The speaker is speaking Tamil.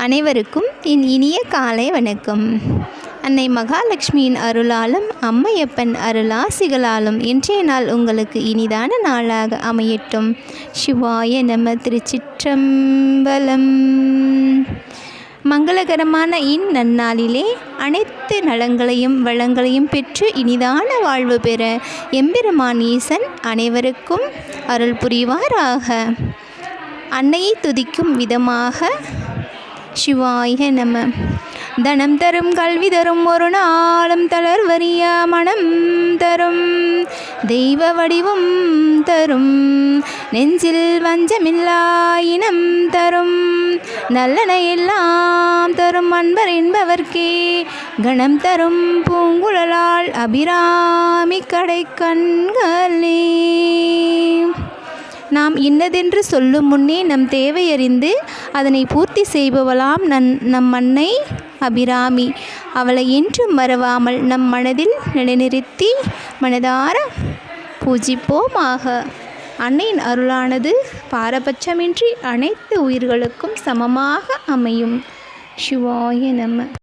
அனைவருக்கும் என் இனிய காலை வணக்கம். அன்னை மகாலட்சுமியின் அருளாலும் அம்மையப்பன் அருளாசிகளாலும் இன்றைய நாள் உங்களுக்கு இனிதான நாளாக அமையட்டும். சிவாய நம. திருச்சிற்றம்பலம். மங்களகரமான இந்நன்னாளிலே அனைத்து நலங்களையும் வளங்களையும் பெற்று இனிதான வாழ்வு பெற எம்பெருமான் ஈசன் அனைவருக்கும் அருள் புரிவாராக. அன்னையை துதிக்கும் விதமாக சிவாய நம. தனம் தரும் கல்வி தரும் ஒரு நாளும் தளர்வறிய மனம் தரும் தெய்வ வடிவம் தரும் நெஞ்சில் வஞ்சமில்லா இனம் தரும் நல்லன எல்லாம் தரும் அன்பர் என்பவர்க்கே கணம் தரும் பூங்குழலால் அபிராமி கடை கண்களே. நாம் இன்னதென்று சொல்லும் முன்னே நம் தேவையறிந்து அதனை பூர்த்தி செய்பவளாம் நம் அன்னை அபிராமி. அவளை என்றும் மறவாமல் நம் மனதில் நிலைநிறுத்தி மனதார பூஜிப்போமாக. அன்னையின் அருளானது பாரபட்சமின்றி அனைத்து உயிர்களுக்கும் சமமாக அமையும். சிவாய நம.